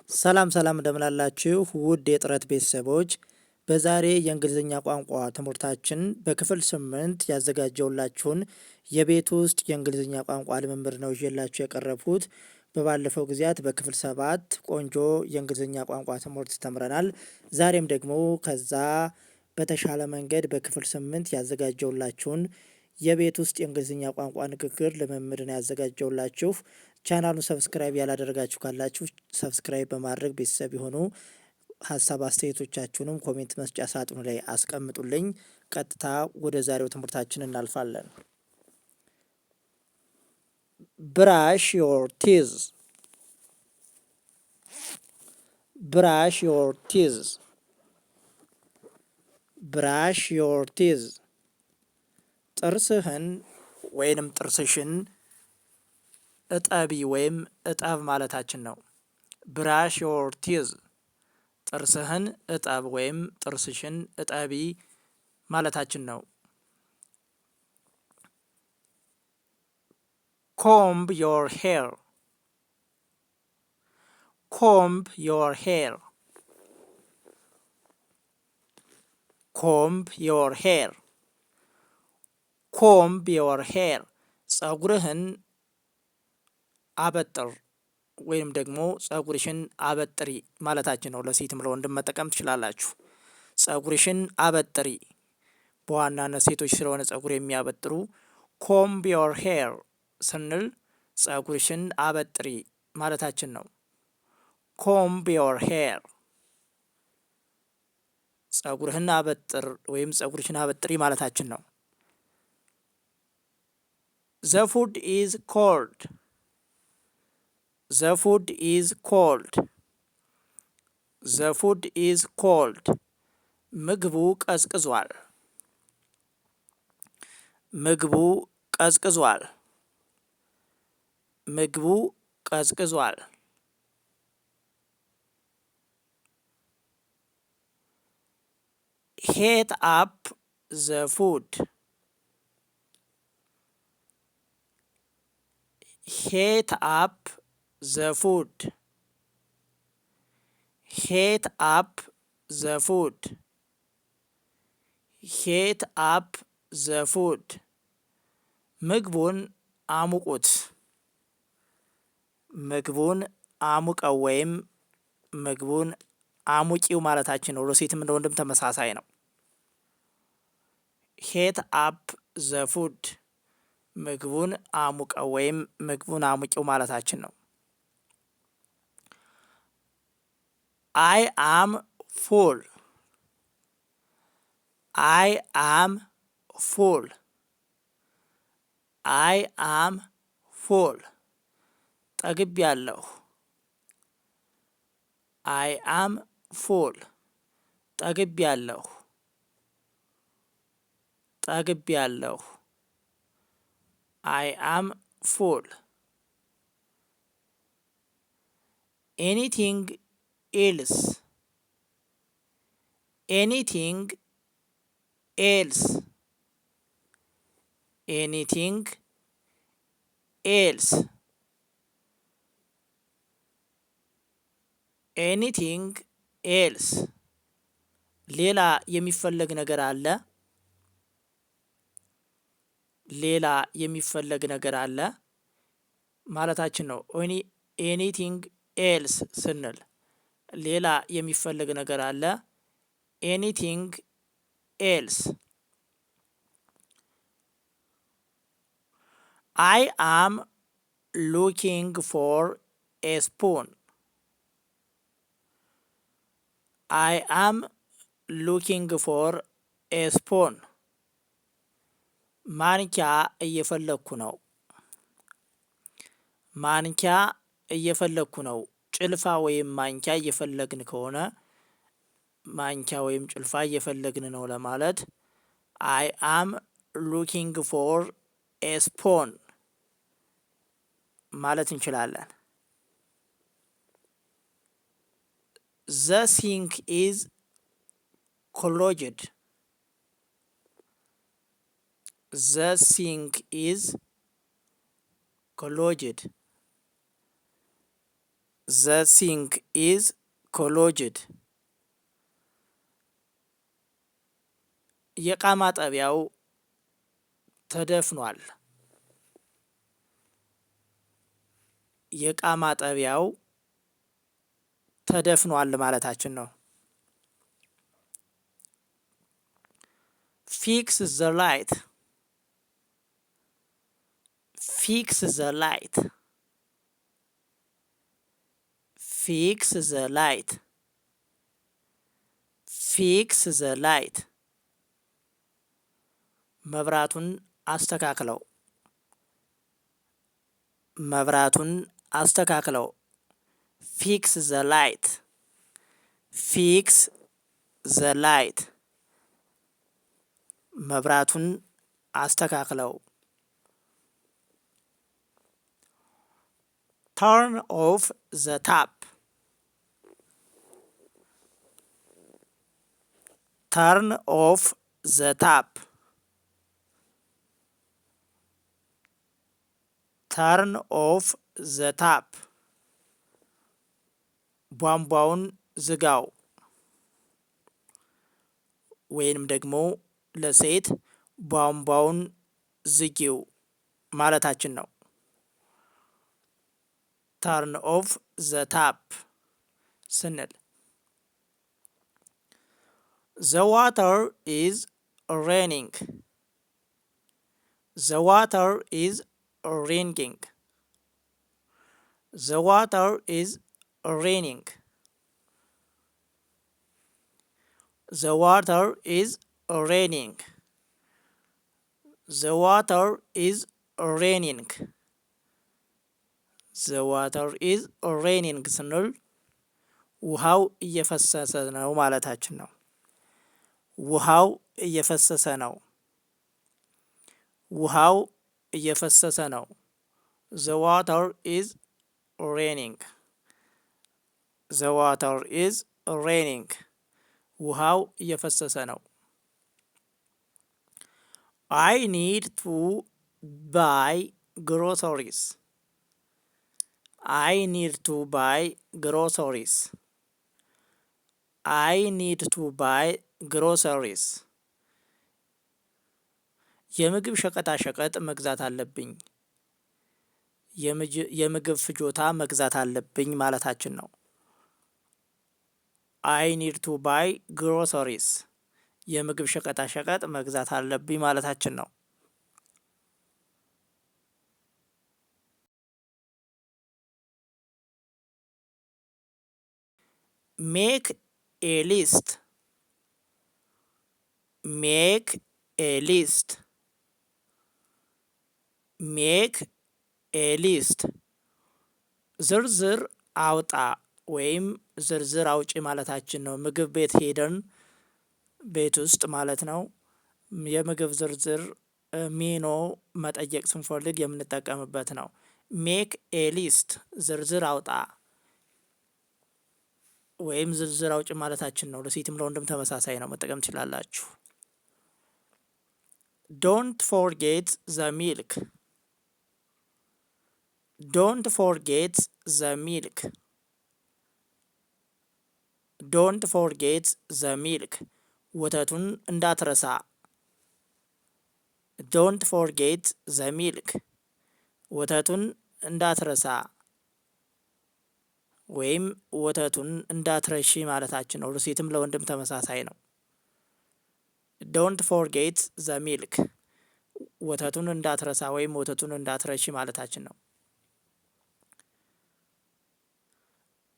ሰላም ሰላም እንደምን አላችሁ ውድ የጥረት ቤተሰቦች። በዛሬ የእንግሊዝኛ ቋንቋ ትምህርታችን በክፍል 8 ያዘጋጀውላችሁን የቤት ውስጥ የእንግሊዝኛ ቋንቋ ልምምድ ነው ይዤላችሁ የቀረብኩት። በባለፈው ጊዜያት በክፍል 7 ቆንጆ የእንግሊዝኛ ቋንቋ ትምህርት ተምረናል። ዛሬም ደግሞ ከዛ በተሻለ መንገድ በክፍል 8 ያዘጋጀውላችሁን የቤት ውስጥ የእንግሊዝኛ ቋንቋ ንግግር ልምምድን ያዘጋጀውላችሁ። ቻናሉን ሰብስክራይብ ያላደረጋችሁ ካላችሁ ሰብስክራይብ በማድረግ ቤተሰብ የሆኑ ሀሳብ አስተያየቶቻችሁንም ኮሜንት መስጫ ሳጥኑ ላይ አስቀምጡልኝ። ቀጥታ ወደ ዛሬው ትምህርታችን እናልፋለን። ብራሽ ዮር ቲዝ። ብራሽ ዮር ቲዝ። ብራሽ ዮር ቲዝ። ጥርስህን ወይንም ጥርስሽን እጠቢ ወይም እጠብ ማለታችን ነው። ብራሽ ዮር ቲዝ። ጥርስህን እጠብ ወይም ጥርስሽን እጠቢ ማለታችን ነው። ኮምብ ዮር ሄር። ኮምብ ዮር ሄር። ኮምብ ዮር ሄር። ኮምብ ዮር ሄር። ጸጉርህን አበጥር ወይም ደግሞ ጸጉርሽን አበጥሪ ማለታችን ነው። ለሴትም ለወንድም መጠቀም ትችላላችሁ። ጸጉርሽን አበጥሪ። በዋናነት ሴቶች ስለሆነ ጸጉር የሚያበጥሩ ኮምብ ዮር ሄር ስንል ጸጉርሽን አበጥሪ ማለታችን ነው። ኮምብ ዮር ሄር። ጸጉርህን አበጥር ወይም ጸጉርሽን አበጥሪ ማለታችን ነው። The food is cold. The food is cold. The food is cold. ምግቡ ቀዝቅዟል። ምግቡ ቀዝቅዟል። ምግቡ ቀዝቅዟል። Heat up the food. Heat up the food. Heat up the food. Heat up the food. ምግቡን አሙቁት። ምግቡን አሙቀው ወይም ምግቡን አሙቂው ማለታችን ነው። ለሴትም እንደ ወንድም ተመሳሳይ ነው። ሄት አፕ ዘ ፉድ። ምግቡን አሙቀው ወይም ምግቡን አሙቂው ማለታችን ነው። አይ አም ፉል። አይ አም ፉል። አይ አም ፉል። ጠግቤያለሁ። አይ አም ፉል። ጠግቤያለሁ። ጠግቤያለሁ። I am full. Anything else? Anything else? Anything else? Anything else? ሌላ የሚፈለግ ነገር አለ? ሌላ የሚፈለግ ነገር አለ ማለታችን ነው። ኤኒቲንግ ኤልስ ስንል ሌላ የሚፈለግ ነገር አለ። ኤኒቲንግ ኤልስ። አይ አም ሉኪንግ ፎር ኤ ስፑን። አይ አም ሉኪንግ ፎር ኤ ስፑን። ማንኪያ እየፈለግኩ ነው። ማንኪያ እየፈለግኩ ነው። ጭልፋ ወይም ማንኪያ እየፈለግን ከሆነ ማንኪያ ወይም ጭልፋ እየፈለግን ነው ለማለት አይ አም ሉኪንግ ፎር ኤ ስፖን ማለት እንችላለን። ዘ ሲንክ ኢዝ ክሎዝድ። The sink is closed. ዘ ሲንክ ኢዝ ኮሎጅድ። የዕቃ ማጠቢያው ተደፍኗል። የዕቃ ማጠቢያው ተደፍኗል ማለታችን ነው። ፊክስ ዘ ላይት። ፊክስ ዘ ላይት። ፊክስ ዘ ላይት። ፊክስ ዘ ላይት። መብራቱን አስተካክለው። መብራቱን አስተካክለው። ፊክስ ዘ ላይት። ፊክስ ዘ ላይት። መብራቱን አስተካክለው። ተርን ኦፍ ዘ ታፕ። ተርን ኦፍ ዘ ታፕ። ተርን ኦፍ ዘ ታፕ። ቧንቧውን ዝጋው ወይንም ደግሞ ለሴት ቧንቧውን ዝጊው ማለታችን ነው። ተርን ኦፍ ዘ ታፕ ስንል ዘ ዋተር ኢዝ ሬኒንግ። ዘ ዋተር ኢዝ ሬኒንግ። ዘ ዋተር ኢዝ ሬኒንግ። ዘ ዋተር ኢዝ ሬኒንግ። ዘ ዋተር ኢዝ ሬኒንግ። ዘ ዋተር ኢዝ ሬኒንግ ስንል ውሃው እየፈሰሰ ነው ማለታችን ነው። ውሃው እየፈሰሰ ነው። ውሃው እየፈሰሰ ነው። ዘ ዋተር ኢዝ ሬኒንግ። ዘ ዋተር ኢዝ ሬኒንግ። ውሃው እየፈሰሰ ነው። አይ ኒድ ቱ ባይ ግሮሰሪስ። አይ ኒድ ቱ ባይ ግሮሰሪስ። አይ ኒድ ቱ ባይ ግሮሰሪስ። የምግብ ሸቀጣ ሸቀጥ መግዛት አለብኝ። የምግብ ፍጆታ መግዛት አለብኝ ማለታችን ነው። አይ ኒድ ቱ ባይ ግሮሰሪስ። የምግብ ሸቀጣ ሸቀጥ መግዛት አለብኝ ማለታችን ነው። ሜክ ኤ ሊስት። ሜክ ኤ ሊስት። ሜክ ኤ ሊስት። ዝርዝር አውጣ ወይም ዝርዝር አውጪ ማለታችን ነው። ምግብ ቤት ሄደን ቤት ውስጥ ማለት ነው የምግብ ዝርዝር ሜኖ መጠየቅ ስንፈልግ የምንጠቀምበት ነው። ሜክ ኤ ሊስት ዝርዝር አውጣ ወይም ዝርዝር አውጭ ማለታችን ነው። ለሴትም ለወንድም ተመሳሳይ ነው፣ መጠቀም ትችላላችሁ። ዶንት ፎርጌት ዘ ሚልክ። ዶንት ፎርጌት ዘ ሚልክ። ዶንት ፎርጌት ዘ ሚልክ። ወተቱን እንዳትረሳ። ዶንት ፎርጌት ዘ ሚልክ። ወተቱን እንዳትረሳ ወይም ወተቱን እንዳትረሺ ማለታችን ነው። ለሴትም ለወንድም ተመሳሳይ ነው። ዶንት ፎርጌት ዘ ሚልክ። ወተቱን እንዳትረሳ ወይም ወተቱን እንዳትረሺ ማለታችን ነው።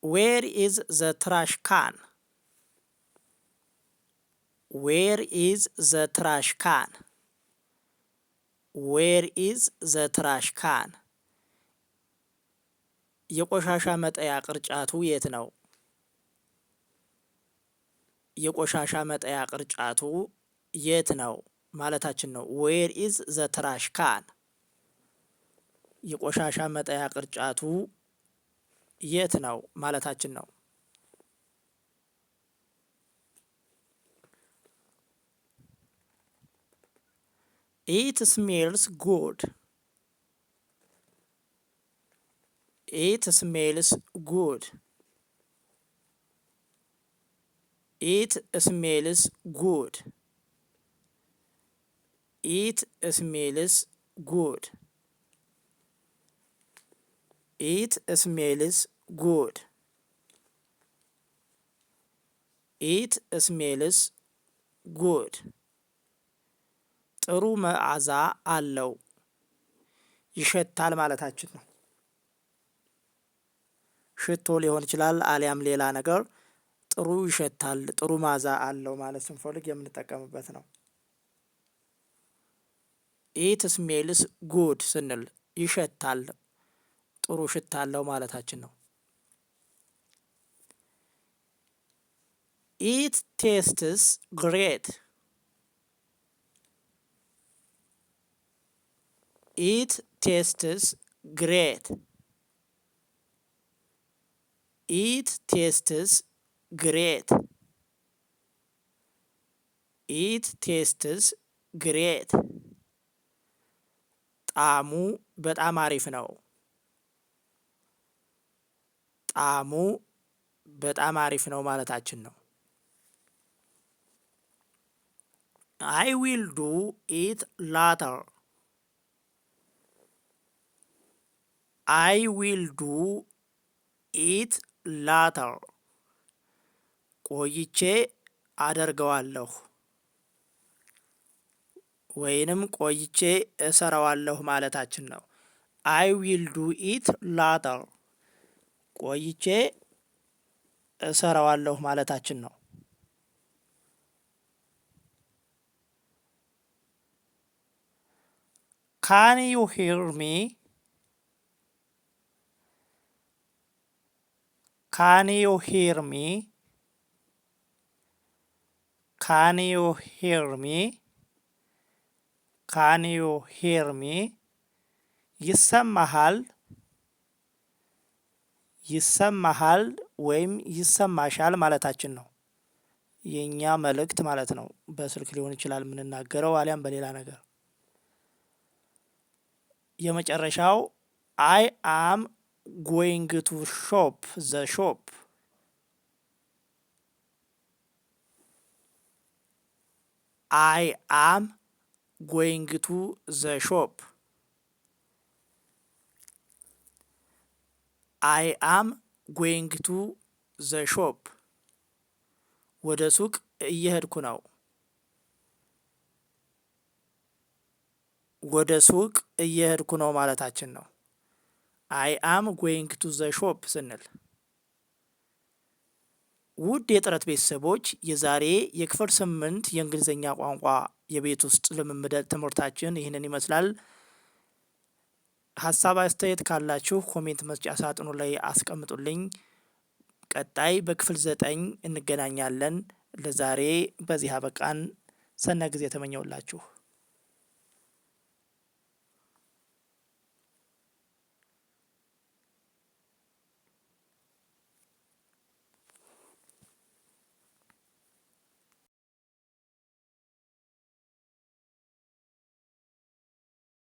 ዌር ኢዝ ዘ ትራሽ ካን። ዌር ኢዝ ዘ ትራሽ ካን። ዌር ኢዝ ዘ ትራሽ ካን። የቆሻሻ መጣያ ቅርጫቱ የት ነው? የቆሻሻ መጣያ ቅርጫቱ የት ነው ማለታችን ነው። ዌር ኢዝ ዘ ትራሽ ካን። የቆሻሻ መጣያ ቅርጫቱ የት ነው ማለታችን ነው። ኢት ስሜልስ ጉድ። It smells good. It smells good. It smells good. It smells good. It smells good. ጥሩ መዓዛ አለው። ይሸታል ማለታችን ነው። ሽቶ ሊሆን ይችላል አሊያም ሌላ ነገር። ጥሩ ይሸታል፣ ጥሩ መዓዛ አለው ማለት ስንፈልግ የምንጠቀምበት ነው። ኢት ስሜልስ ጉድ ስንል ይሸታል፣ ጥሩ ሽታ አለው ማለታችን ነው። ኢት ቴስትስ ግሬት። ኢት ቴስትስ ግሬት። ኢት ቴስትስ ግሬት። ኢት ቴስትስ ግሬት። ጣዕሙ በጣም አሪፍ ነው። ጣዕሙ በጣም አሪፍ ነው ማለታችን ነው። I will do it later. I will do it later. ቆይቼ አደርገዋለሁ ወይንም ቆይቼ እሰራዋለሁ ማለታችን ነው። I will do it later. ቆይቼ እሰራዋለሁ ማለታችን ነው። Can you hear me? Can you hear me? Can you hear me? Can you hear me? ይሰማሃል፣ ይሰማሃል ወይም ይሰማሻል ማለታችን ነው። የኛ መልእክት ማለት ነው። በስልክ ሊሆን ይችላል የምንናገረው አሊያም በሌላ ነገር። የመጨረሻው I am going to shop the shop. I am going to the shop. I am going to the shop. ወደ ሱቅ እየሄድኩ ነው። ወደ ሱቅ እየሄድኩ ነው ማለታችን ነው። I am going to the shop ስንል። ውድ የጥረት ቤተሰቦች የዛሬ የክፍል 8 የእንግሊዝኛ ቋንቋ የቤት ውስጥ ልምምድ ትምህርታችን ይህንን ይመስላል። ሀሳብ አስተያየት ካላችሁ ኮሜንት መስጫ ሳጥኑ ላይ አስቀምጡልኝ። ቀጣይ በክፍል 9 እንገናኛለን። ለዛሬ በዚህ አበቃን። ሰናይ ጊዜ ተመኘውላችሁ።